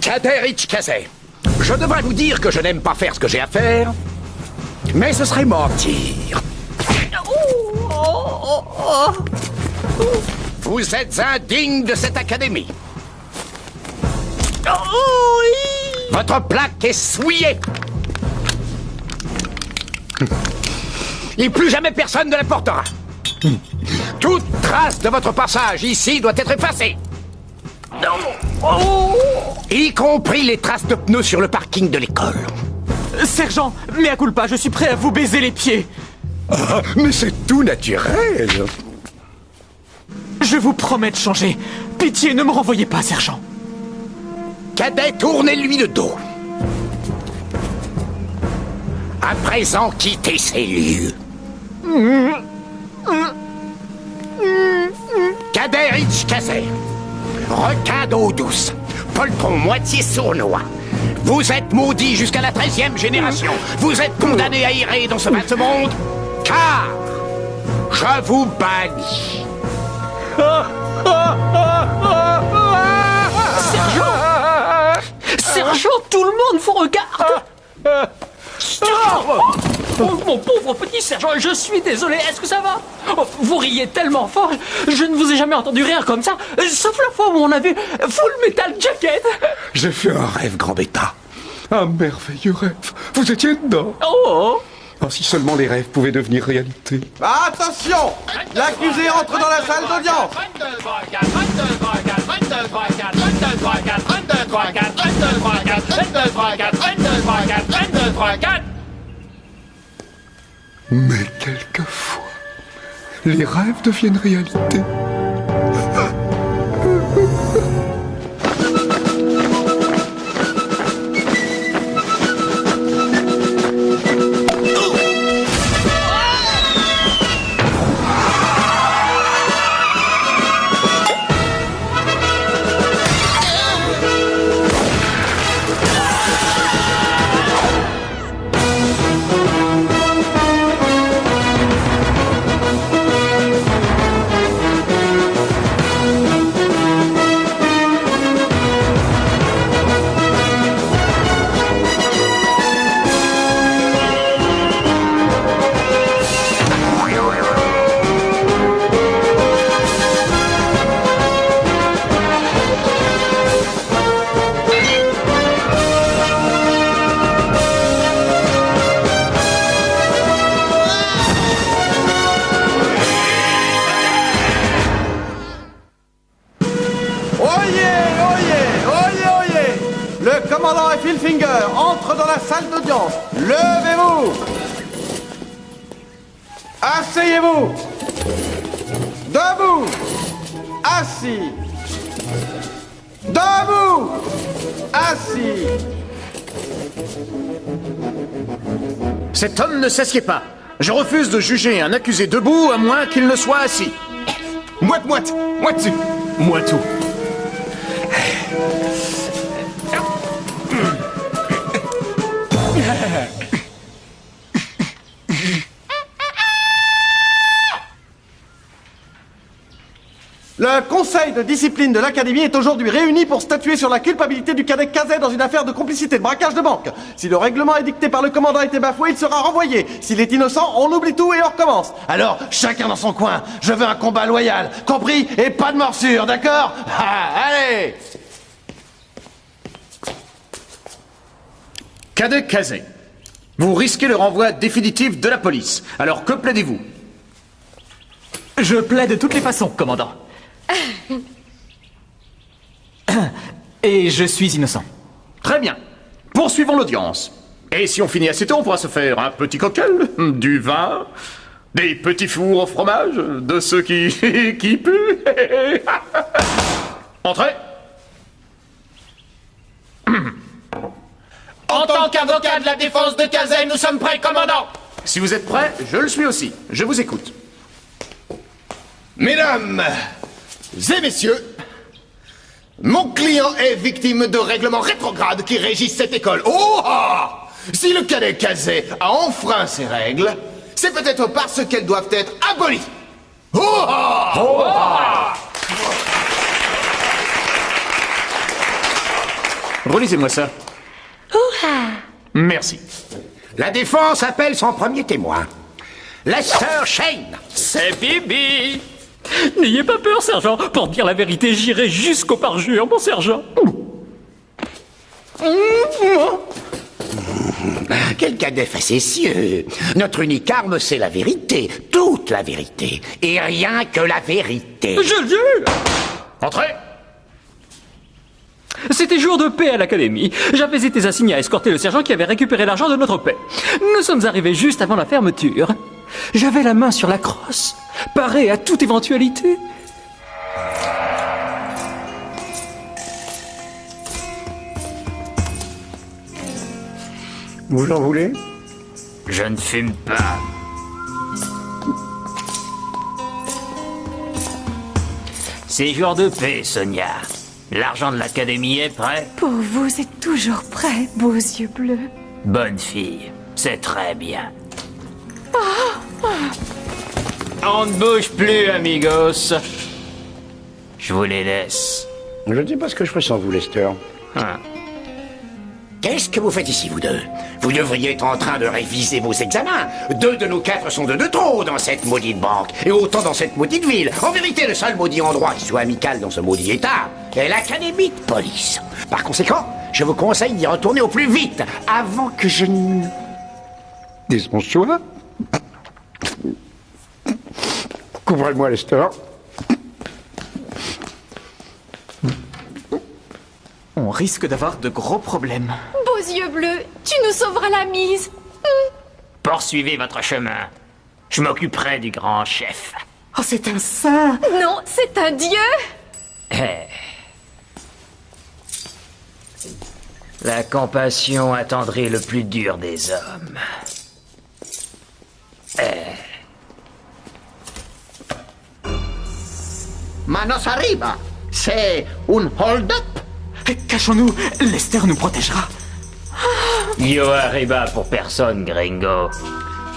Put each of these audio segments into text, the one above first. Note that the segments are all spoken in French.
Cadet Richkazet, je devrais vous dire que je n'aime pas faire ce que j'ai à faire, mais ce serait mentir. Vous êtes indigne de cette académie. Votre plaque est souillée. Et plus jamais personne ne la portera. Toute trace de votre passage ici doit être effacée. Y compris les traces de pneus sur le parking de l'école. Sergent, mea culpa, je suis prêt à vous baiser les pieds. Ah, mais c'est tout naturel. Je vous promets de changer. Pitié, ne me renvoyez pas, sergent. Cadet, tournez-lui le dos. À présent, quittez ces lieux. Cadet Richkazet, requin d'eau douce, poltron moitié sournois. Vous êtes maudit jusqu'à la 13e génération. Vous êtes condamné à errer dans ce vaste monde, car je vous bannis. Sergent, tout le monde vous regarde. Oh, mon pauvre petit sergent, je suis désolé, est-ce que ça va? Oh, vous riez tellement fort, je ne vous ai jamais entendu rire comme ça, sauf la fois où on a vu Full Metal Jacket. J'ai fait un rêve, grand bêta. Un merveilleux rêve. Vous étiez dedans. Oh. Oh, si seulement les rêves pouvaient devenir réalité. Attention! L'accusé entre dans la salle d'audience! Mais quelquefois, les rêves deviennent réalité. Commandant Filfinger entre dans la salle d'audience. Levez-vous. Asseyez-vous. Debout. Assis. Debout. Assis. Cet homme ne s'assied pas. Je refuse de juger un accusé debout à moins qu'il ne soit assis. Moite-moite, moi dessus. Moi tout. Le conseil de discipline de l'Académie est aujourd'hui réuni pour statuer sur la culpabilité du cadet Kazet dans une affaire de complicité de braquage de banque. Si le règlement édicté par le commandant a été bafoué, il sera renvoyé. S'il est innocent, on oublie tout et on recommence. Alors, chacun dans son coin. Je veux un combat loyal, compris? Et pas de morsure, d'accord? Allez! Cadet Kazet, vous risquez le renvoi définitif de la police. Alors que plaidez-vous? Je plaide de toutes les façons, commandant. Et je suis innocent. Très bien. Poursuivons l'audience. Et si on finit assez tôt, on pourra se faire un petit cocktail, du vin, des petits fours au fromage, de ceux qui puent. Entrez. En tant qu'avocat de la défense de Kazet, nous sommes prêts, commandant. Si vous êtes prêts, je le suis aussi. Je vous écoute. Mesdames et messieurs, mon client est victime de règlements rétrogrades qui régissent cette école. Oh ah! Si le cadet Kazet a enfreint ces règles, c'est peut-être parce qu'elles doivent être abolies. Oh ah! Oh ah! Relisez-moi ça. Merci. La défense appelle son premier témoin. Lester Shane. C'est Bibi. N'ayez pas peur, sergent. Pour dire la vérité, j'irai jusqu'au parjure, mon sergent. Quel cadet facétieux. Notre unique arme, c'est la vérité. Toute la vérité. Et rien que la vérité. Je le jure. Entrez. C'était jour de paix à l'académie. J'avais été assigné à escorter le sergent qui avait récupéré l'argent de notre paix. Nous sommes arrivés juste avant la fermeture. J'avais la main sur la crosse, paré à toute éventualité. Vous en voulez? Je ne fume pas. C'est jour de paix, Sonia. L'argent de l'académie est prêt? Pour vous, c'est toujours prêt, beaux yeux bleus. Bonne fille, c'est très bien. On ne bouge plus, amigos. Je vous les laisse. Je ne sais pas ce que je ferais sans vous, Lester. Ah. Qu'est-ce que vous faites ici, vous deux? Vous devriez être en train de réviser vos examens. 2 de nos 4 sont de trop dans cette maudite banque, et autant dans cette maudite ville. En vérité, le seul maudit endroit qui soit amical dans ce maudit état est l'académie de police. Par conséquent, je vous conseille d'y retourner au plus vite, avant que je ne... dise mon choix. Couvrez-moi, Lester. On risque d'avoir de gros problèmes. Beaux yeux bleus, tu nous sauveras la mise. Poursuivez votre chemin. Je m'occuperai du grand chef. Oh, c'est un saint. Non, c'est un dieu. La compassion attendrit le plus dur des hommes. Manos arriba. C'est un hold-up. Cachons-nous, Lester nous protégera. Yo arriba pour personne, gringo.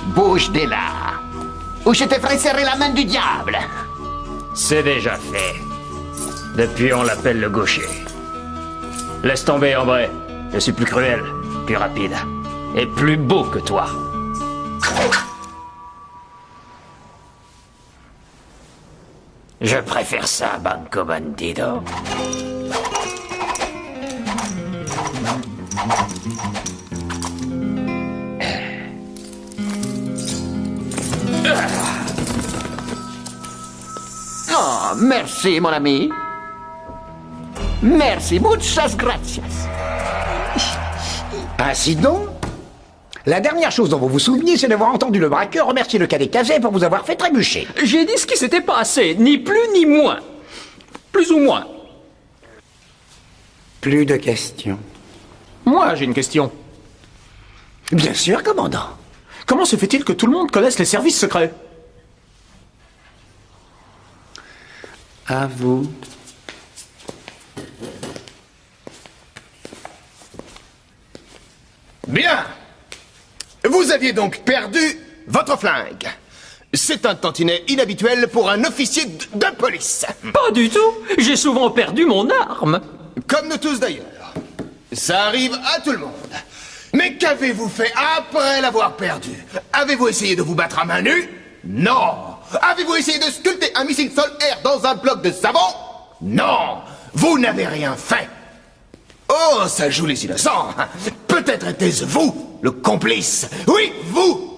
Bouge de là. Ou je te ferai serrer la main du diable. C'est déjà fait. Depuis, on l'appelle le gaucher. Laisse tomber, André. Je suis plus cruel, plus rapide et plus beau que toi. Je préfère ça, Banco Bandido. Oh, merci, mon ami. Merci, muchas gracias. Ainsi donc, la dernière chose dont vous vous souveniez, c'est d'avoir entendu le braqueur remercier le cadet Cazet pour vous avoir fait trébucher. J'ai dit ce qui s'était passé, ni plus ni moins. Plus ou moins. Plus de questions. Moi, j'ai une question. Bien sûr, commandant. Comment se fait-il que tout le monde connaisse les services secrets? À vous. Bien. Vous aviez donc perdu votre flingue. C'est un tantinet inhabituel pour un officier de police. Pas du tout. J'ai souvent perdu mon arme. Comme nous tous d'ailleurs. Ça arrive à tout le monde. Mais qu'avez-vous fait après l'avoir perdu? Avez-vous essayé de vous battre à main nue? Non. Avez-vous essayé de sculpter un missile sol-air dans un bloc de savon? Non. Vous n'avez rien fait. Oh, ça joue les innocents. Peut-être était-ce vous, le complice. Oui, vous.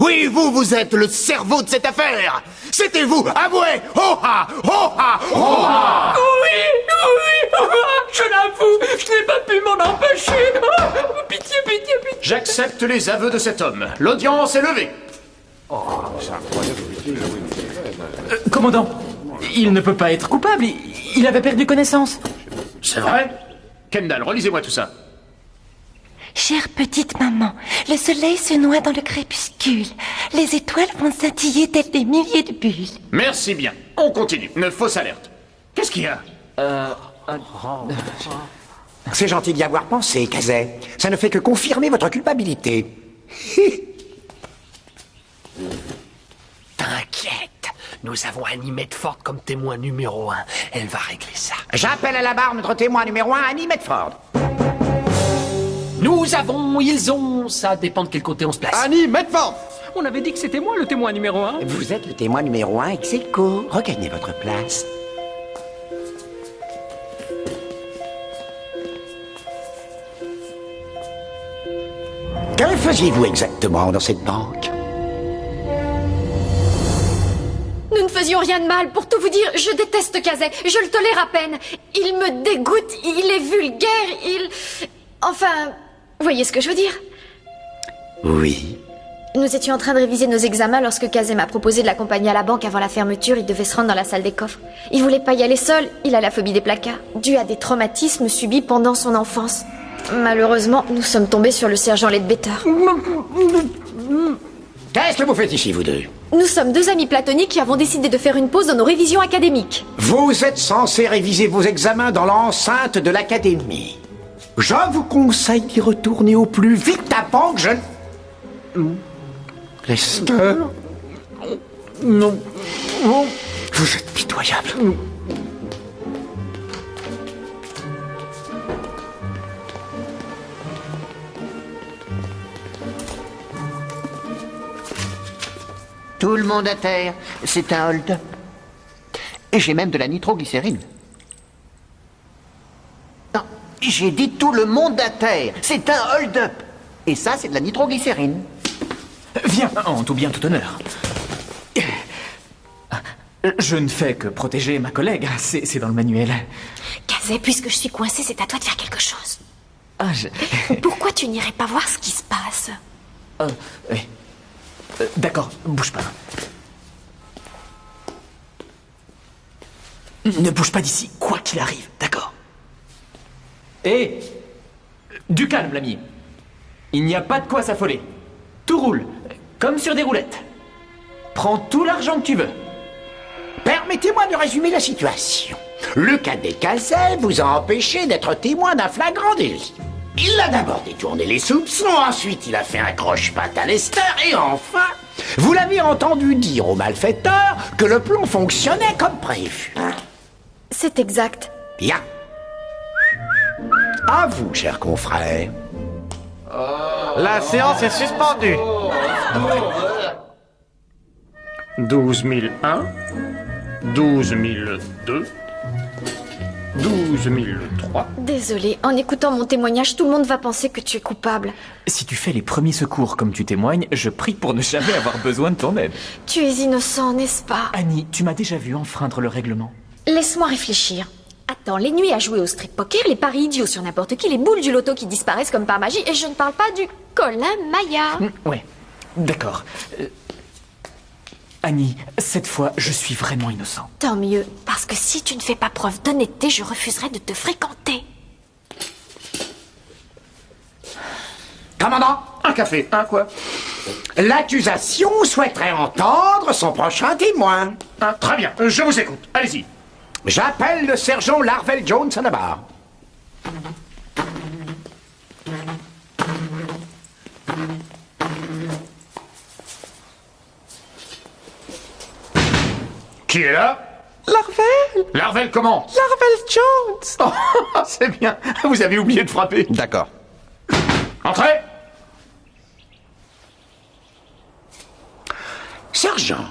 Oui, vous êtes le cerveau de cette affaire. C'était vous, avouez. Oh ha, oh ha, oh ha. Oui, je l'avoue, je n'ai pas pu m'en empêcher. Pitié. J'accepte les aveux de cet homme. L'audience est levée. Commandant, il ne peut pas être coupable. Il avait perdu connaissance. C'est vrai? Kendall, relisez-moi tout ça. Chère petite maman, le soleil se noie dans le crépuscule. Les étoiles vont scintiller telles des milliers de bulles. Merci bien. On continue. Une fausse alerte. Qu'est-ce qu'il y a? C'est gentil d'y avoir pensé, Cazet. Ça ne fait que confirmer votre culpabilité. T'inquiète, nous avons Annie Medford comme témoin numéro 1. Elle va régler ça. J'appelle à la barre notre témoin numéro 1, Annie Medford. Nous avons, ils ont, ça dépend de quel côté on se place. Annie Medford! On avait dit que c'était moi le témoin numéro 1. Vous êtes le témoin numéro 1 ex aequo. Regagnez votre place. Que faisiez-vous exactement dans cette banque? Nous ne faisions rien de mal. Pour tout vous dire, je déteste Kazay. Je le tolère à peine. Il me dégoûte, il est vulgaire, Enfin, vous voyez ce que je veux dire? Oui. Nous étions en train de réviser nos examens lorsque Kazay m'a proposé de l'accompagner à la banque avant la fermeture. Il devait se rendre dans la salle des coffres. Il voulait pas y aller seul. Il a la phobie des placards, due à des traumatismes subis pendant son enfance. Malheureusement, nous sommes tombés sur le sergent Ledbetter. Qu'est-ce que vous faites ici, vous deux? Nous sommes deux amis platoniques qui avons décidé de faire une pause dans nos révisions académiques. Vous êtes censés réviser vos examens dans l'enceinte de l'académie. Je vous conseille d'y retourner au plus vite avant que je... Lester? Non. Vous êtes pitoyable. Tout le monde à terre. C'est un hold-up. Et j'ai même de la nitroglycérine. Non, j'ai dit tout le monde à terre. C'est un hold-up. Et ça, c'est de la nitroglycérine. Viens, en tout bien, tout honneur. Je ne fais que protéger ma collègue, c'est dans le manuel. Kazay, puisque je suis coincée, c'est à toi de faire quelque chose. Ah, Pourquoi tu n'irais pas voir ce qui se passe? Oui. D'accord, bouge pas. Ne bouge pas d'ici, quoi qu'il arrive, d'accord? Et du calme, l'ami. Il n'y a pas de quoi s'affoler. Tout roule, comme sur des roulettes. Prends tout l'argent que tu veux. Permettez-moi de résumer la situation. Le cadet Kazay vous a empêché d'être témoin d'un flagrant délit. Il a d'abord détourné les soupçons, ensuite il a fait un croche-patte à Lester, et enfin, vous l'avez entendu dire au malfaiteur que le plan fonctionnait comme prévu. C'est exact. Bien. À vous, cher confrère. La séance est suspendue. 12 001, 12 002, 12 003. Désolée, en écoutant mon témoignage, tout le monde va penser que tu es coupable. Si tu fais les premiers secours comme tu témoignes, je prie pour ne jamais avoir besoin de ton aide. Tu es innocent, n'est-ce pas? Annie, tu m'as déjà vu enfreindre le règlement. Laisse-moi réfléchir. Attends, les nuits à jouer au strip poker, les paris idiots sur n'importe qui, les boules du loto qui disparaissent comme par magie, et je ne parle pas du Colin Maya. Ouais, d'accord. Annie, cette fois, je suis vraiment innocent. Tant mieux, parce que si tu ne fais pas preuve d'honnêteté, je refuserai de te fréquenter. Commandant, Un café, un quoi? l'accusation souhaiterait entendre son prochain témoin. Très bien, je vous écoute, allez-y. J'appelle le sergent Larvel Jones à la barre. Qui est là? Larvel! Larvel comment? Larvel Jones! Oh, c'est bien, vous avez oublié de frapper. D'accord. Entrez! Sergent,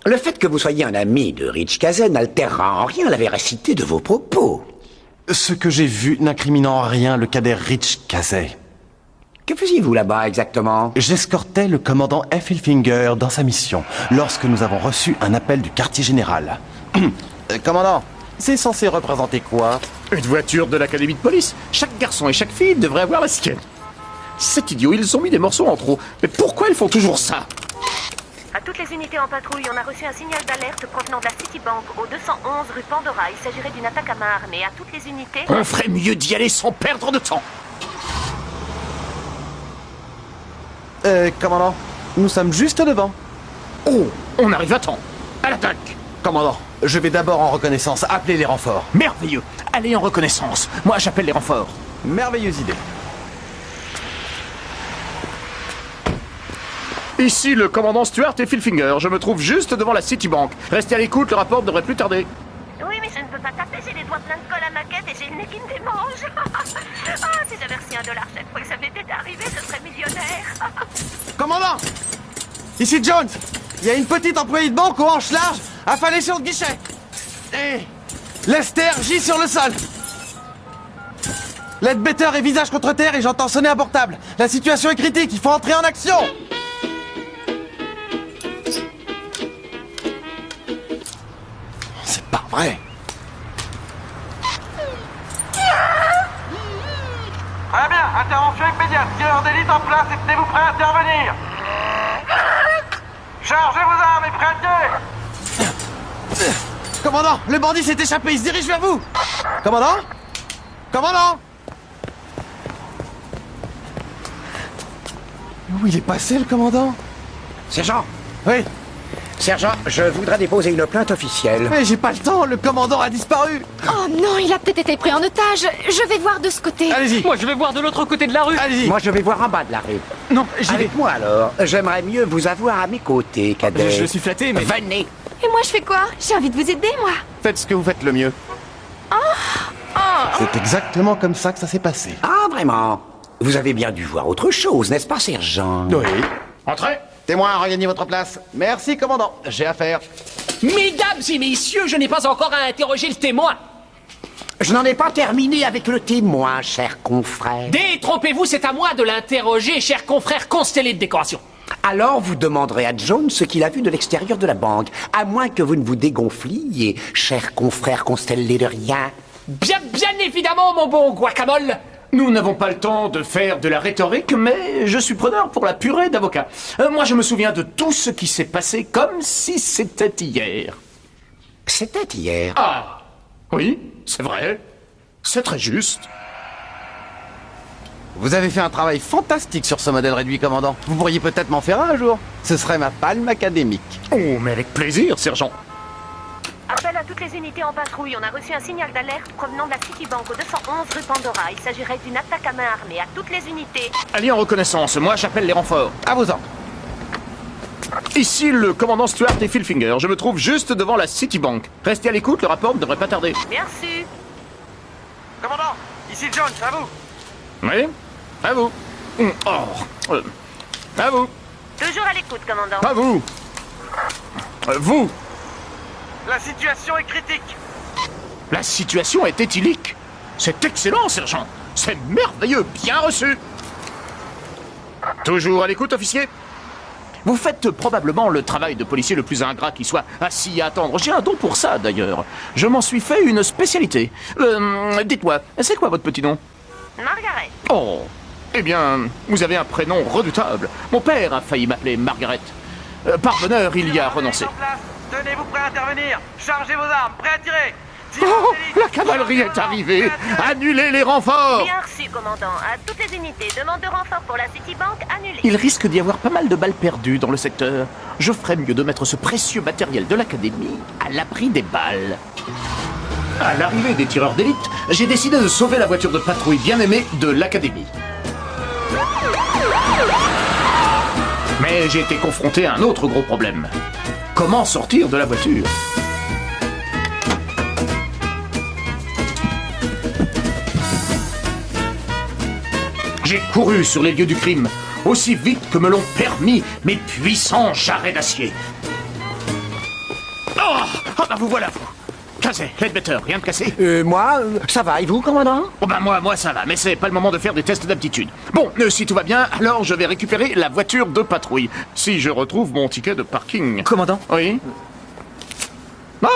le fait que vous soyez un ami de Rich Kazay n'altérera en rien la véracité de vos propos. Ce que j'ai vu n'incriminant en rien le cadet Rich Kazay. Que faisiez-vous là-bas exactement? J'escortais le commandant Heffelfinger dans sa mission, lorsque nous avons reçu un appel du quartier général. Commandant, c'est censé représenter quoi? Une voiture de l'académie de police. Chaque garçon et chaque fille devrait avoir la sienne. C'est idiot, ils ont mis des morceaux en trop. Mais pourquoi ils font toujours ça? À toutes les unités en patrouille, on a reçu un signal d'alerte provenant de la Citibank au 211 rue Pandora. Il s'agirait d'une attaque à main armée. À toutes les unités... On ferait mieux d'y aller sans perdre de temps. Commandant, nous sommes juste devant. Oh, on arrive à temps. À l'attaque. Commandant, je vais d'abord en reconnaissance appeler les renforts. Merveilleux. Allez en reconnaissance. Moi, j'appelle les renforts. Merveilleuse idée. Ici le commandant Stuart et Philfinger. Je me trouve juste devant la Citibank. Restez à l'écoute, le rapport ne devrait plus tarder. Oui, mais je ne peux pas taper, j'ai des dois plein de colle à ma quête et j'ai le nez qui me démange. Ah, si j'avais reçu $1 chaque fois que ça m'était arrivé, je serais millionnaire. Commandant! Ici Jones! Il y a une petite employée de banque aux hanches larges, affalée sur le guichet. Et Lester gît sur le sol. Ledbetter est visage contre terre et j'entends sonner un portable. La situation est critique, il faut entrer en action! C'est pas vrai. Très bien, intervention immédiate. Tireur d'élite en place, êtes-vous prêts à intervenir? Chargez vos armes et prêts à tirer. Commandant, le bandit s'est échappé, il se dirige vers vous. Commandant? Commandant? Où il est passé, le commandant? Sergent! Oui. Sergent, je voudrais déposer une plainte officielle. Mais j'ai pas le temps, le commandant a disparu. Oh non, il a peut-être été pris en otage. Je vais voir de ce côté. Allez-y. Moi, je vais voir de l'autre côté de la rue. Allez-y. Moi, je vais voir en bas de la rue. Non, j'y vais. Avec moi, alors. J'aimerais mieux vous avoir à mes côtés, cadet. Je suis flatté, mais... Venez. Et moi, je fais quoi? J'ai envie de vous aider, moi. Faites ce que vous faites le mieux. C'est exactement comme ça que ça s'est passé. Ah, vraiment? Vous avez bien dû voir autre chose, n'est-ce pas, sergent? Oui. Entrez. Témoin, regagnez votre place. Merci, commandant. J'ai affaire. Mesdames et messieurs, je n'ai pas encore à interroger le témoin. Je n'en ai pas terminé avec le témoin, cher confrère. Détrompez-vous, c'est à moi de l'interroger, cher confrère constellé de décoration. Alors vous demanderez à Jones ce qu'il a vu de l'extérieur de la banque, à moins que vous ne vous dégonfliez, cher confrère constellé de rien. Bien évidemment, mon bon guacamole. Nous n'avons pas le temps de faire de la rhétorique, mais je suis preneur pour la purée d'avocat. Moi, je me souviens de tout ce qui s'est passé comme si c'était hier. C'était hier. Ah, oui, c'est vrai. C'est très juste. Vous avez fait un travail fantastique sur ce modèle réduit, commandant. Vous pourriez peut-être m'en faire un jour. Ce serait ma palme académique. Oh, mais avec plaisir, sergent. Appel à toutes les unités en patrouille. On a reçu un signal d'alerte provenant de la Citibank au 211 rue Pandora. Il s'agirait d'une attaque à main armée. À toutes les unités. Allez en reconnaissance, moi j'appelle les renforts. À vos ordres. Ici le commandant Stuart et Philfinger. Je me trouve juste devant la Citibank. Restez à l'écoute, le rapport ne devrait pas tarder. Bien reçu. Commandant, ici Jones, à vous. Oui, à vous. Oh, à vous. Toujours à l'écoute, commandant. À vous. Vous. La situation est critique. La situation est éthylique. C'est excellent, sergent. C'est merveilleux, bien reçu. Toujours à l'écoute, officier. Vous faites probablement le travail de policier le plus ingrat qui soit, assis à attendre. J'ai un don pour ça, d'ailleurs. Je m'en suis fait une spécialité. Dites-moi, c'est quoi votre petit nom? Margaret. Oh, eh bien, vous avez un prénom redoutable. Mon père a failli m'appeler Margaret. Par bonheur, il y a renoncé. Tenez-vous prêts à intervenir. Chargez vos armes, prêts à tirer. Oh, la cavalerie est arrivée. Annulez les renforts. Bien reçu, commandant. À toutes les unités, demande de renfort pour la Citibank annulée. Il risque d'y avoir pas mal de balles perdues dans le secteur. Je ferais mieux de mettre ce précieux matériel de l'académie à l'abri des balles. À l'arrivée des tireurs d'élite, j'ai décidé de sauver la voiture de patrouille bien aimée de l'académie. Mais j'ai été confronté à un autre gros problème. Comment sortir de la voiture? J'ai couru sur les lieux du crime, aussi vite que me l'ont permis mes puissants jarrets d'acier. Oh, bah vous voilà, vous. Casé, Ledbetter, rien de cassé? Moi, ça va, et vous, commandant? Oh bah moi ça va, mais c'est pas le moment de faire des tests d'aptitude. Bon, si tout va bien, alors je vais récupérer la voiture de patrouille. Si je retrouve mon ticket de parking. Commandant? Oui? Ah,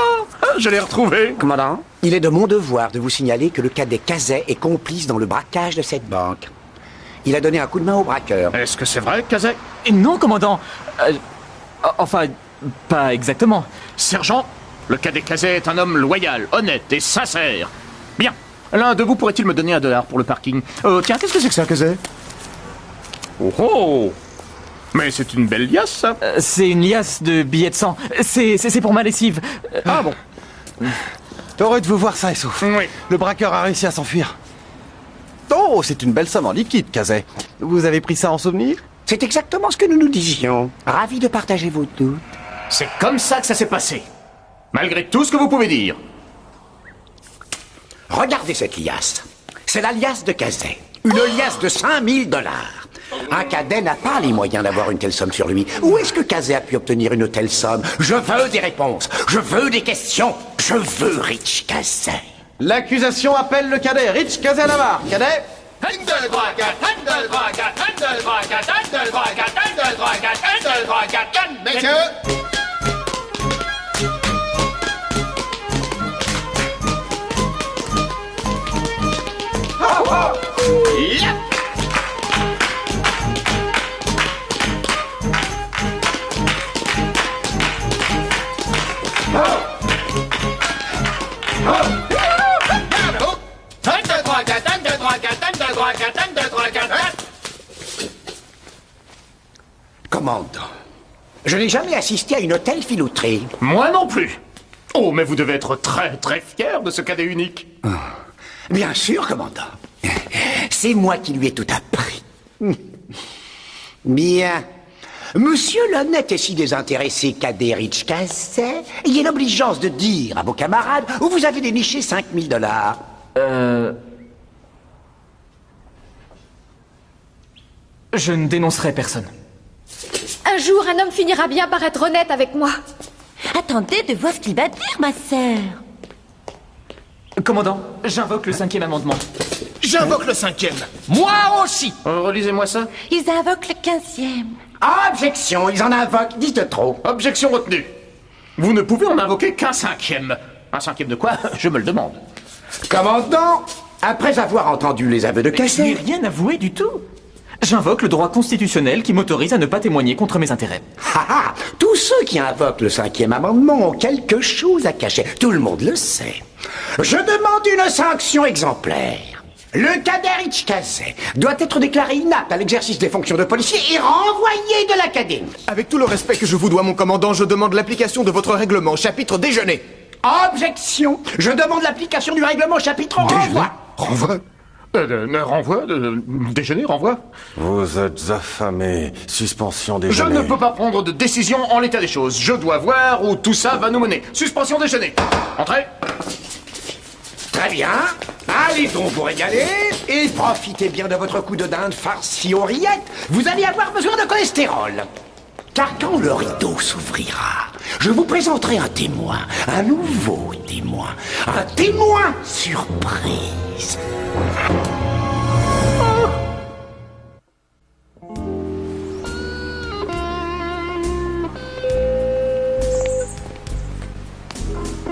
je l'ai retrouvé. Commandant, il est de mon devoir de vous signaler que le cadet Cazet est complice dans le braquage de cette banque. Il a donné un coup de main au braqueur. Est-ce que c'est vrai, Cazet? Non, commandant. Enfin, pas exactement. Sergent, le cadet Cazet est un homme loyal, honnête et sincère. Bien. L'un de vous pourrait-il me donner $1 pour le parking? Tiens, qu'est-ce que c'est que ça, Cazet? Oh! Mais c'est une belle liasse, ça. C'est une liasse de billets de sang. C'est pour ma lessive. Ah bon. Heureux de vous voir sain et sauf. Oui. Le braqueur a réussi à s'enfuir. Oh, c'est une belle somme en liquide, Cazet. Vous avez pris ça en souvenir? C'est exactement ce que nous nous disions. Ravi de partager vos doutes. C'est comme ça que ça s'est passé. Malgré tout ce que vous pouvez dire. Regardez cette liasse. C'est la liasse de Kazé. Une liasse de 5000 $. Un cadet n'a pas les moyens d'avoir une telle somme sur lui. Où est-ce que Kazé a pu obtenir une telle somme? Je veux des réponses. Je veux des questions. Je veux Rich Kazé. L'accusation appelle le cadet Rich Kazé à la barre. Cadet? Messieurs! Yep. Commandant, je n'ai jamais assisté à une telle filouterie. Moi non plus. Oh, mais vous devez être très très fier de ce cadet unique. Bien sûr, commandant. C'est moi qui lui ai tout appris. Bien. Monsieur l'honnête et si désintéressé cadet Rich Kazé, ayez l'obligeance de dire à vos camarades où vous avez déniché 5000 $. Je ne dénoncerai personne. Un jour, un homme finira bien par être honnête avec moi. Attendez de voir ce qu'il va dire, ma sœur. Commandant, j'invoque le 5e amendement. J'invoque le 5e. Moi aussi. Relisez-moi ça. Ils invoquent le 15e. Objection, ils en invoquent 10 de trop. Objection retenue. Vous ne pouvez en invoquer qu'un 5e. Un 5e de quoi? Je me le demande. Commandant, après avoir entendu les aveux de Je n'ai Kazé... rien avoué du tout. J'invoque le droit constitutionnel qui m'autorise à ne pas témoigner contre mes intérêts. Ah ah, tous ceux qui invoquent le 5e amendement ont quelque chose à cacher. Tout le monde le sait. Je demande une sanction exemplaire. Le cadet Rich Kazé doit être déclaré inapte à l'exercice des fonctions de policier et renvoyé de l'académie. Avec tout le respect que je vous dois, mon commandant, je demande l'application de votre règlement, chapitre déjeuner. Objection. Je demande l'application du règlement chapitre renvoi. Renvoi? Renvoi? Déjeuner, renvoi? Vous êtes affamé. Suspension Je déjeuner. ne peux pas prendre de décision en l'état des choses. Je dois voir où tout ça va nous mener. Suspension déjeuner. Entrez. Très bien. Allez donc vous régaler et profitez bien de votre coup de dinde farci aux rillettes. Vous allez avoir besoin de cholestérol. Car quand le rideau s'ouvrira, je vous présenterai un témoin, un nouveau témoin, un témoin surprise.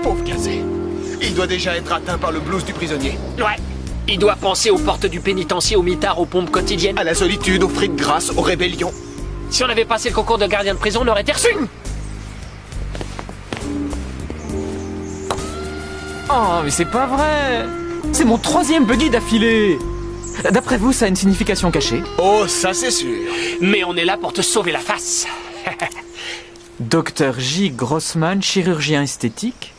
Pauvre Kazé. Il doit déjà être atteint par le blues du prisonnier. Ouais. Il doit penser aux portes du pénitencier, aux mitards, aux pompes quotidiennes. À la solitude, aux frites grasses, aux rébellions. Si on avait passé le concours de gardien de prison, on aurait été reçu. Oh, mais c'est pas vrai. C'est mon 3e buggy d'affilée. D'après vous, ça a une signification cachée? Oh, ça c'est sûr. Mais on est là pour te sauver la face. Docteur J. Grossman, chirurgien esthétique.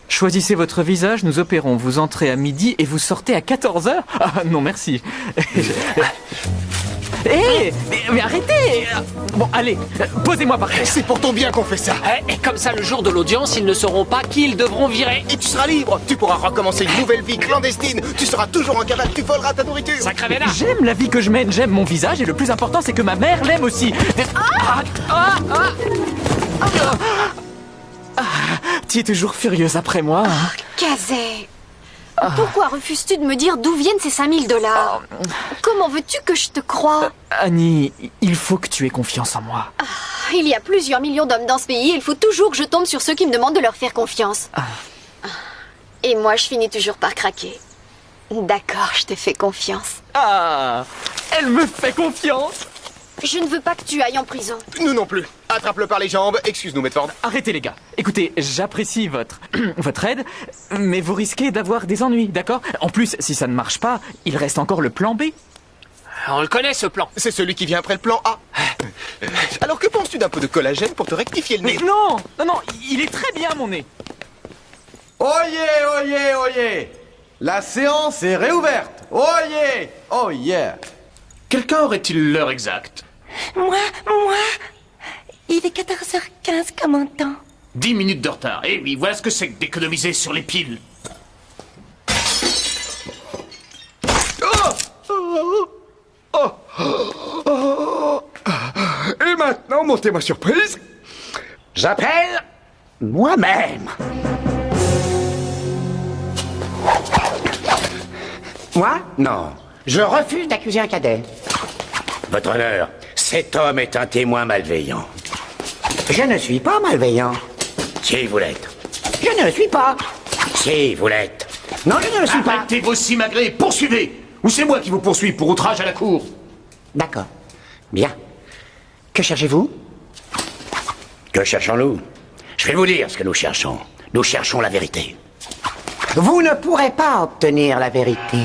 Choisissez votre visage, nous opérons. Vous entrez à midi et vous sortez à 14h? Ah non, merci. Hé, mais arrêtez! Bon, allez, posez-moi par terre. C'est pour ton bien qu'on fait ça. Et comme ça, le jour de l'audience, ils ne sauront pas qui ils devront virer. Et tu seras libre. Tu pourras recommencer une nouvelle vie clandestine. Tu seras toujours en cavale, tu voleras ta nourriture. Sacré vénard. J'aime la vie que je mène, j'aime mon visage et le plus important, c'est que ma mère l'aime aussi. Tu es toujours furieuse après moi. Hein? Kazé, pourquoi refuses-tu de me dire d'où viennent ces 5000 $? Comment veux-tu que je te croie? Annie, il faut que tu aies confiance en moi. Il y a plusieurs millions d'hommes dans ce pays et il faut toujours que je tombe sur ceux qui me demandent de leur faire confiance. Et moi, je finis toujours par craquer. D'accord, je te fais confiance. Ah, elle me fait confiance. Je ne veux pas que tu ailles en prison. Nous non plus. Attrape-le par les jambes. Excuse-nous, Medford. Arrêtez les gars. Écoutez, j'apprécie votre aide, mais vous risquez d'avoir des ennuis, d'accord? En plus, si ça ne marche pas, il reste encore le plan B. On le connaît, ce plan. C'est celui qui vient après le plan A. Alors que penses-tu d'un peu de collagène pour te rectifier le nez? Mais non, il est très bien mon nez. Oyez, oyez, oyez. La séance est réouverte. Oyez, oh yeah. Quelqu'un aurait-il l'heure exacte? Moi, il est 14h15, commandant. 10 minutes de retard. Eh oui, voilà ce que c'est que d'économiser sur les piles. Maintenant, montez-moi surprise. J'appelle moi-même. Moi? Non. Je refuse d'accuser un cadet. Votre honneur, cet homme est un témoin malveillant. Je ne suis pas malveillant. Si, vous l'êtes. Je ne le suis pas. Si, vous l'êtes. Non, je ne le suis pas. Arrêtez vos simagrées, poursuivez. Ou c'est moi qui vous poursuis pour outrage à la cour. D'accord. Bien. Que cherchez-vous? Que cherchons-nous? Je vais vous dire ce que nous cherchons. Nous cherchons la vérité. Vous ne pourrez pas obtenir la vérité.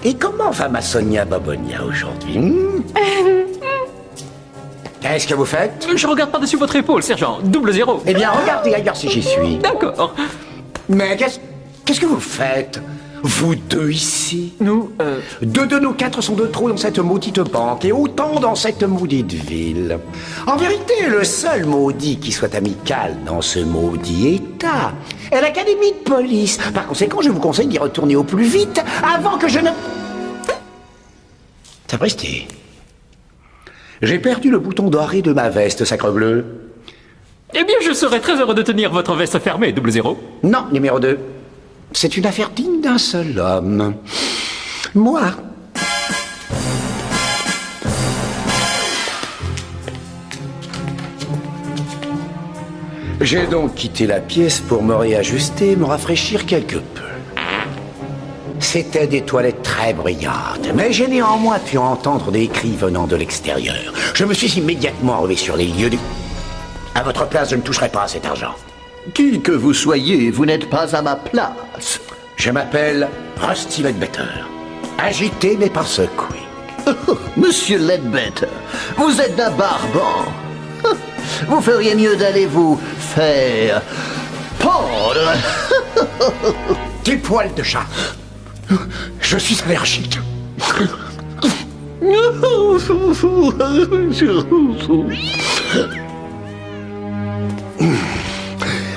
Et comment va ma Sonia Babonia aujourd'hui? Qu'est-ce que vous faites? Je regarde par-dessus votre épaule, sergent. 0. Eh bien, regardez ailleurs si j'y suis. D'accord. Mais qu'est-ce que vous faites? Vous deux ici? Nous, Deux de nos quatre sont de trop dans cette maudite banque et autant dans cette maudite ville. En vérité, le seul maudit qui soit amical dans ce maudit état est l'académie de police. Par conséquent, je vous conseille d'y retourner au plus vite avant que je ne... Sapristi. J'ai perdu le bouton doré de ma veste, sacrebleu. eh bien, je serais très heureux de tenir votre veste fermée, 0. Non, numéro 2. C'est une affaire digne d'un seul homme. Moi. J'ai donc quitté la pièce pour me réajuster et me rafraîchir quelque peu. C'était des toilettes très brillantes, mais j'ai néanmoins pu entendre des cris venant de l'extérieur. Je me suis immédiatement relevé sur les lieux du... À votre place, je ne toucherai pas à cet argent. Qui que vous soyez, vous n'êtes pas à ma place. Je m'appelle Rusty Ledbetter. Agité mais pas secoué. Monsieur Ledbetter, vous êtes d'un barbant. Vous feriez mieux d'aller vous faire pendre. Des poils de chat. Je suis allergique.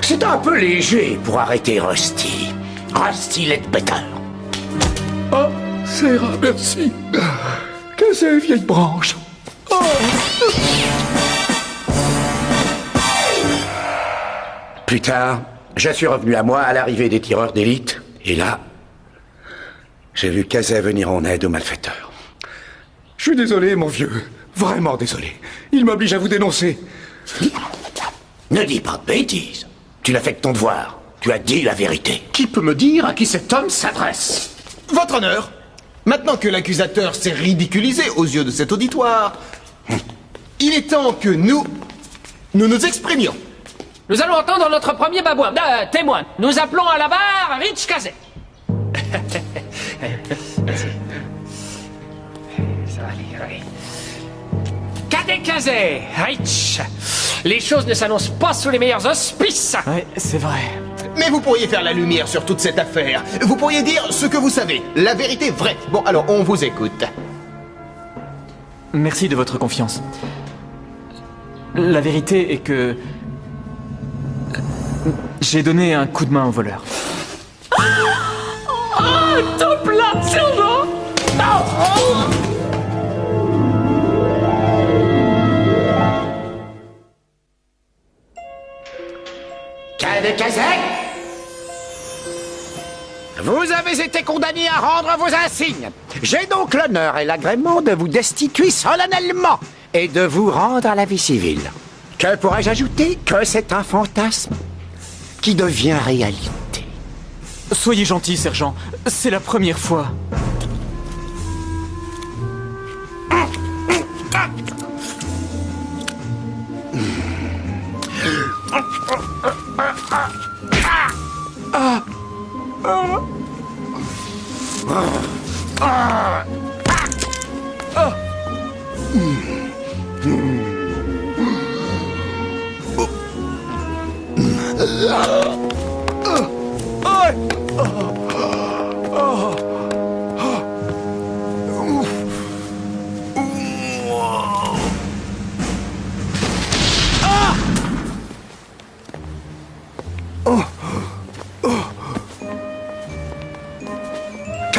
C'est un peu léger pour arrêter Rusty. Rusty Ledbetter. Ah, c'est rare, merci. Que c'est vieille branche. Oh. Plus tard, je suis revenu à moi à l'arrivée des tireurs d'élite. Et là, j'ai vu Kazé venir en aide aux malfaiteurs. Je suis désolé, mon vieux. Vraiment désolé. Il m'oblige à vous dénoncer. Ne dis pas de bêtises. Tu l'as fait de ton devoir. Tu as dit la vérité. Qui peut me dire à qui cet homme s'adresse? Votre honneur, maintenant que l'accusateur s'est ridiculisé aux yeux de cet auditoire, il est temps que nous nous exprimions. Nous allons entendre notre premier babouin, témoin. Nous appelons à la barre Rich Kazé. Ça va aller, oui. Cadet Kazé, Rich. Les choses ne s'annoncent pas sous les meilleurs auspices. Oui, c'est vrai. Mais vous pourriez faire la lumière sur toute cette affaire. Vous pourriez dire ce que vous savez, la vérité vraie. Bon, alors, on vous écoute. Merci de votre confiance. La vérité est que... j'ai donné un coup de main au voleur. Ah, top là, sergent. Non. Cadet Kazé, vous avez été condamné à rendre vos insignes. J'ai donc l'honneur et l'agrément de vous destituer solennellement et de vous rendre à la vie civile. Que pourrais-je ajouter? Que c'est un fantasme qui devient réalité. Soyez gentil, sergent. C'est la première fois.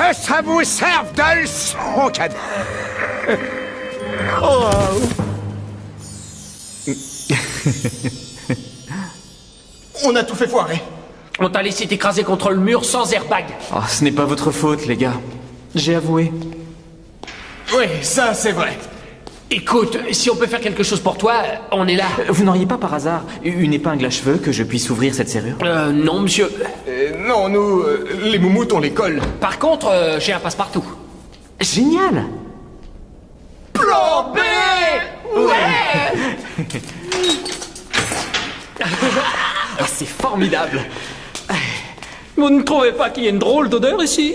Que ça vous serve de leçon, cadet. On a tout fait foirer. On t'a laissé t'écraser contre le mur sans airbag. Oh, ce n'est pas votre faute, les gars. J'ai avoué. Oui, ça c'est vrai. Écoute, si on peut faire quelque chose pour toi, on est là. Vous n'auriez pas par hasard une épingle à cheveux que je puisse ouvrir cette serrure? Non, monsieur. Non, nous, les moumoutes, on les colle. Par contre, j'ai un passe-partout. Génial! Plan B! Ouais! Ah, c'est formidable! Vous ne trouvez pas qu'il y a une drôle d'odeur ici?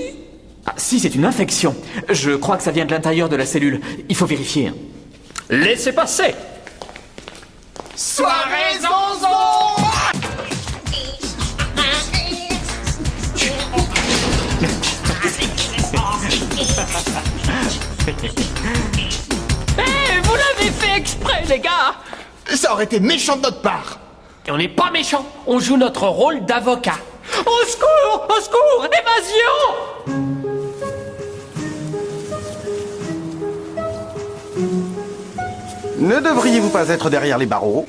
Ah, si, c'est une infection. Je crois que ça vient de l'intérieur de la cellule. Il faut vérifier. Hein. Laissez passer! Soirée zonzon! Vous l'avez fait exprès, les gars! Ça aurait été méchant de notre part. Et on n'est pas méchants, on joue notre rôle d'avocat. Au secours! Au secours! Évasion! Ne devriez-vous pas être derrière les barreaux?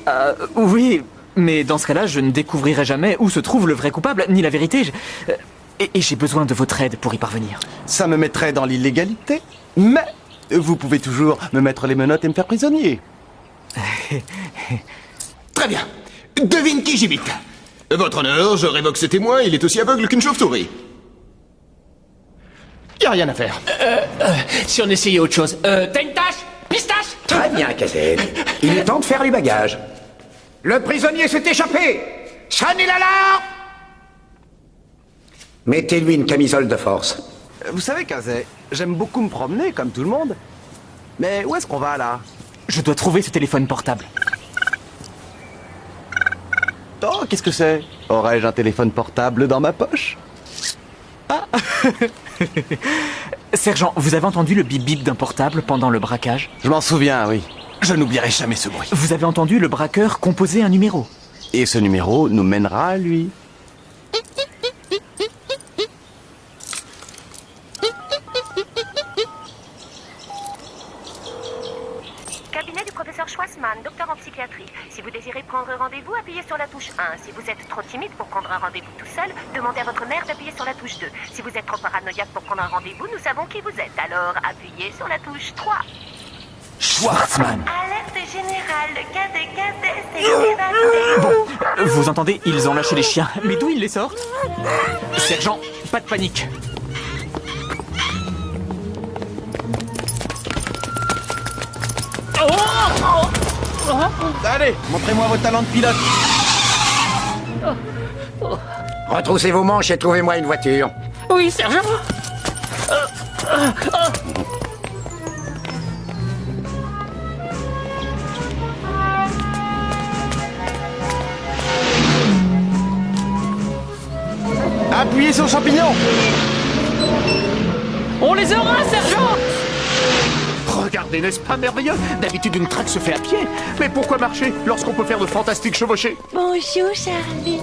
Oui, mais dans ce cas-là, je ne découvrirai jamais où se trouve le vrai coupable, ni la vérité. Et j'ai besoin de votre aide pour y parvenir. Ça me mettrait dans l'illégalité, mais vous pouvez toujours me mettre les menottes et me faire prisonnier. Très bien. Devine qui j'imite. Votre honneur, je révoque ce témoin, il est aussi aveugle qu'une chauve-souris. Y a rien à faire. Si on essayait autre chose. T'as une tâche? Pistache? Très bien, Kazé. Il est temps de faire les bagages. Le prisonnier s'est échappé. Sonnez l'alarme. Mettez-lui une camisole de force. Vous savez, Kazé, j'aime beaucoup me promener, comme tout le monde. Mais où est-ce qu'on va, là? Je dois trouver ce téléphone portable. Oh, qu'est-ce que c'est? Aurais-je un téléphone portable dans ma poche? Ah. Sergent, vous avez entendu le bip-bip d'un portable pendant le braquage? Je m'en souviens, oui. Je n'oublierai jamais ce bruit. Vous avez entendu le braqueur composer un numéro? Et ce numéro nous mènera à lui. Cabinet du professeur Schwarzman, docteur en psychiatrie. Si vous désirez prendre rendez-vous, appuyez sur la touche 1. Si vous êtes trop timide pour prendre un rendez-vous tout seul, demandez à votre mère d'appuyer sur la touche 2. Si vous êtes trop paranoïaque pour prendre un rendez-vous, nous savons qui vous êtes. Alors, appuyez sur la touche 3. Schwarzman. Alerte générale, le cas de Kazé s'est évadé. Vous entendez? Ils ont lâché les chiens. Mais d'où ils les sortent? Sergent, pas de panique. Allez, montrez-moi vos talents de pilote. Retroussez vos manches et trouvez-moi une voiture. Oui, sergent! Appuyez sur le champignon. On les aura, sergent! Regardez, n'est-ce pas merveilleux? D'habitude, une traque se fait à pied. Mais pourquoi marcher lorsqu'on peut faire de fantastiques chevauchées? Bonjour, Charlie.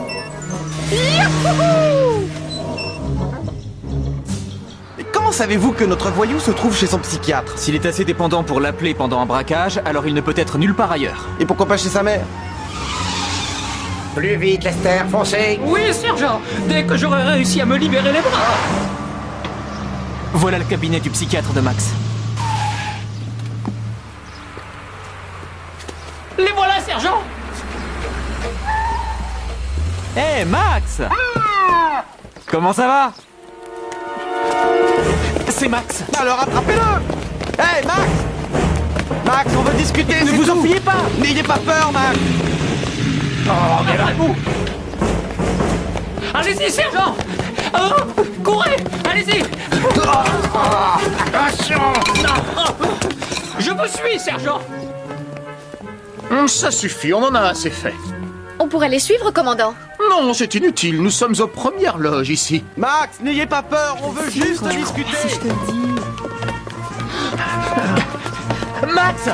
Et comment savez-vous que notre voyou se trouve chez son psychiatre? S'il est assez dépendant pour l'appeler pendant un braquage, alors il ne peut être nulle part ailleurs. Et pourquoi pas chez sa mère? Plus vite, Lester, foncez. Oui, sergent! Dès que j'aurai réussi à me libérer les bras! Voilà le cabinet du psychiatre de Max. Les voilà, sergent! Hé, Max! Comment ça va? C'est Max! Alors attrapez-le! Hey, Max! Max, on veut discuter, Ne vous enfuyez pas! N'ayez pas peur, Max! Oh, mais là-vous! Allez-y, sergent! Courez! Allez-y! Attention! Je vous suis, sergent! Ça suffit, on en a assez fait. On pourrait les suivre, commandant. Non, c'est inutile, nous sommes aux premières loges ici. Max, n'ayez pas peur, on veut juste discuter! Max!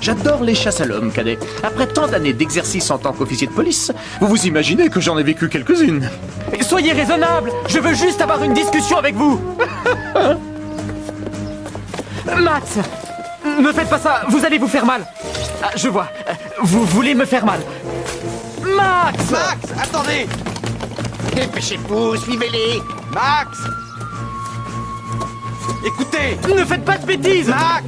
J'adore les chasses à l'homme, cadet. Après tant d'années d'exercice en tant qu'officier de police, vous vous imaginez que j'en ai vécu quelques-unes. Soyez raisonnable. Je veux juste avoir une discussion avec vous. Max, ne faites pas ça. Vous allez vous faire mal. Ah, je vois. Vous voulez me faire mal. Max! Max, attendez! Dépêchez-vous, suivez-les. Max! Écoutez! Ne faites pas de bêtises! Max!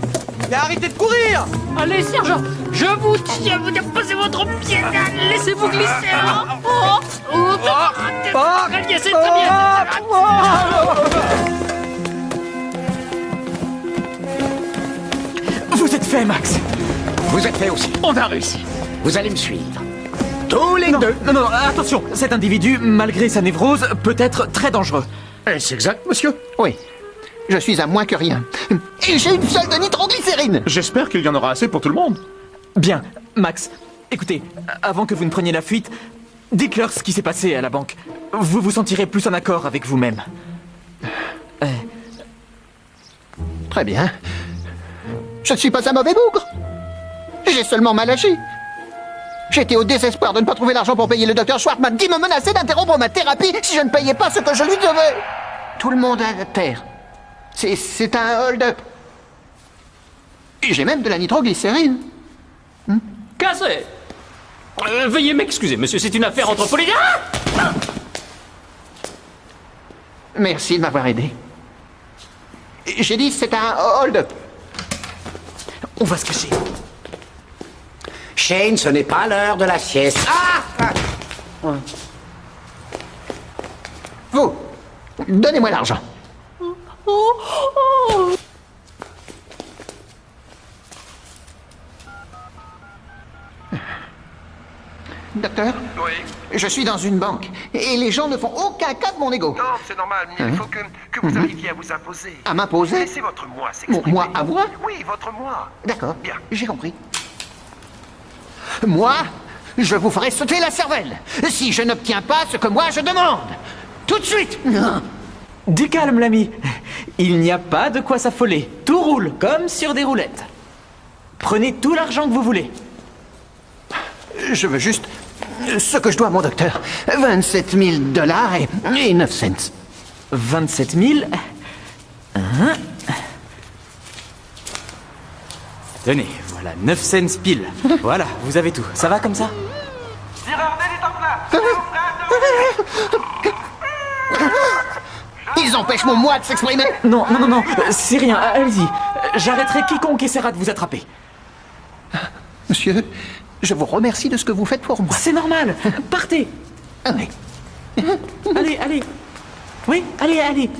Mais arrêtez de courir! Allez, sergent, je vous tiens, vous déposez votre pied là, laissez-vous glisser. Très bien, c'est très bien. Vous êtes fait, Max. Vous êtes fait aussi. On a réussi. Vous allez me suivre. Tous les deux. Non, attention. Cet individu, malgré sa névrose, peut être très dangereux. Est-ce exact, monsieur? Oui. Je suis à moins que rien. Et j'ai une fiole de nitroglycérine. J'espère qu'il y en aura assez pour tout le monde. Bien. Max, écoutez, avant que vous ne preniez la fuite, dites-leur ce qui s'est passé à la banque. Vous vous sentirez plus en accord avec vous-même. Très bien. Je ne suis pas un mauvais bougre. J'ai seulement mal agi. J'étais au désespoir de ne pas trouver l'argent pour payer le docteur Schwartzman qui me menaçait d'interrompre ma thérapie si je ne payais pas ce que je lui devais. Tout le monde à terre. C'est un hold-up. J'ai même de la nitroglycérine. Cassez. Veuillez m'excuser, monsieur, c'est une affaire entre policiers. Merci de m'avoir aidé. J'ai dit c'est un hold-up. On va se cacher. Shane, ce n'est pas l'heure de la sieste. Vous, donnez-moi l'argent. Docteur? Oui. Je suis dans une banque et les gens ne font aucun cas de mon ego. Non, c'est normal. Il faut que vous arriviez à vous imposer. À m'imposer? Laissez votre moi s'exprimer. Mon moi à moi? Oui, votre moi. D'accord. Bien. J'ai compris. Moi, je vous ferai sauter la cervelle si je n'obtiens pas ce que moi je demande. Tout de suite. Du calme, l'ami. Il n'y a pas de quoi s'affoler. Tout roule comme sur des roulettes. Prenez tout l'argent que vous voulez. Je veux juste ce que je dois à mon docteur. 27 000 $ et 9 cents. 27 000. Tenez, voilà, 9 cents pile. Voilà, vous avez tout. Ça va comme ça? Ils empêchent mon moi de s'exprimer. Non, c'est rien, allez-y. J'arrêterai quiconque essaiera de vous attraper. Monsieur, je vous remercie de ce que vous faites pour moi. C'est normal. Partez. Allez. Allez. Oui, allez.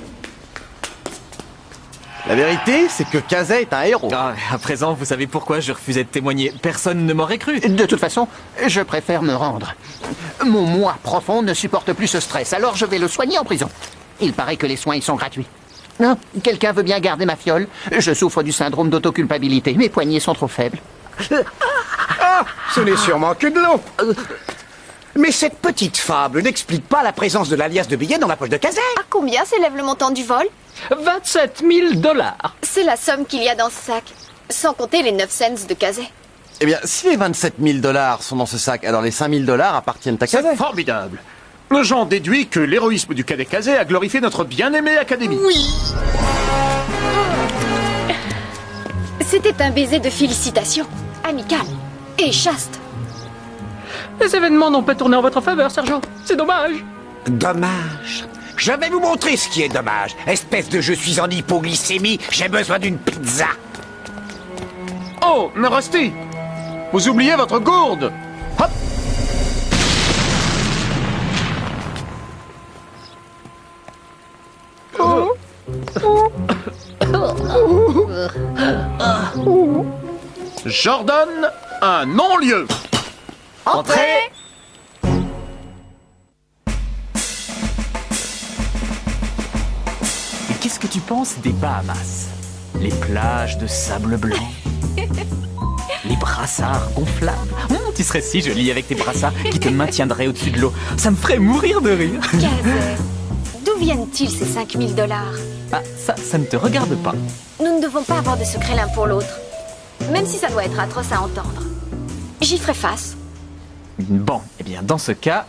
La vérité, c'est que Kazé est un héros. Ah, à présent, vous savez pourquoi je refusais de témoigner. Personne ne m'aurait cru. De toute façon, je préfère me rendre. Mon moi profond ne supporte plus ce stress, alors je vais le soigner en prison. Il paraît que les soins y sont gratuits. Non, quelqu'un veut bien garder ma fiole? Je souffre du syndrome d'autoculpabilité. Mes poignets sont trop faibles. Ce n'est sûrement que de l'eau. Mais cette petite fable n'explique pas la présence de l'alias de billets dans la poche de Kazé. À combien s'élève le montant du vol? 27 000 $. C'est la somme qu'il y a dans ce sac, sans compter les 9 cents de Kazé. Eh bien, si les 27 000 $ sont dans ce sac, alors les 5 000 $ appartiennent à Kazé. C'est formidable. J'en déduis que l'héroïsme du cadet Kazé a glorifié notre bien-aimée académie. Oui. C'était un baiser de félicitations, amical et chaste. Les événements n'ont pas tourné en votre faveur, sergent. C'est dommage. Dommage. Je vais vous montrer ce qui est dommage. Espèce de je suis en hypoglycémie, j'ai besoin d'une pizza. Oh, mais Rusty, vous oubliez votre gourde. Hop. J'ordonne un non-lieu. Entrez. Et qu'est-ce que tu penses des Bahamas? Les plages de sable blanc, les brassards gonflables. Tu serais si jolie avec tes brassards qui te maintiendraient au-dessus de l'eau. Ça me ferait mourir de rire. Kazé, d'où viennent-ils ces 5 000 $? Ah, ça ne te regarde pas. Nous ne devons pas avoir de secret l'un pour l'autre. même si ça doit être atroce à entendre. J'y ferai face. Bon, eh bien, dans ce cas,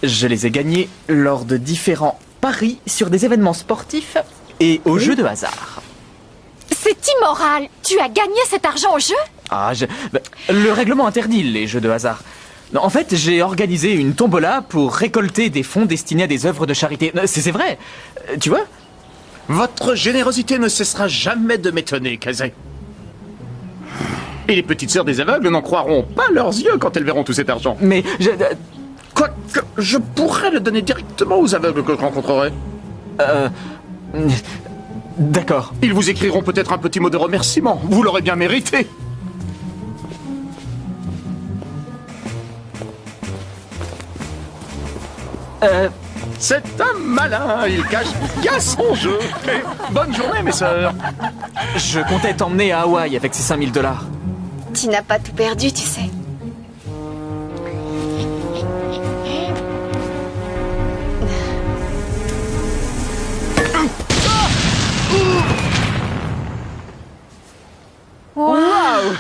je les ai gagnés lors de différents paris sur des événements sportifs et aux jeux de hasard. C'est immoral. Tu as gagné cet argent au jeu? Le règlement interdit les jeux de hasard. Non, en fait, j'ai organisé une tombola pour récolter des fonds destinés à des œuvres de charité. C'est vrai, tu vois? Votre générosité ne cessera jamais de m'étonner, Kazé. Et les petites sœurs des aveugles n'en croiront pas leurs yeux quand elles verront tout cet argent. Mais Quoique, je pourrais le donner directement aux aveugles que je rencontrerai. D'accord. Ils vous écriront peut-être un petit mot de remerciement. Vous l'aurez bien mérité. C'est un malin, il cache bien son jeu. Et bonne journée, mes sœurs. Je comptais t'emmener à Hawaï avec ces 5 000 $. Tu n'as pas tout perdu, tu sais. Waouh.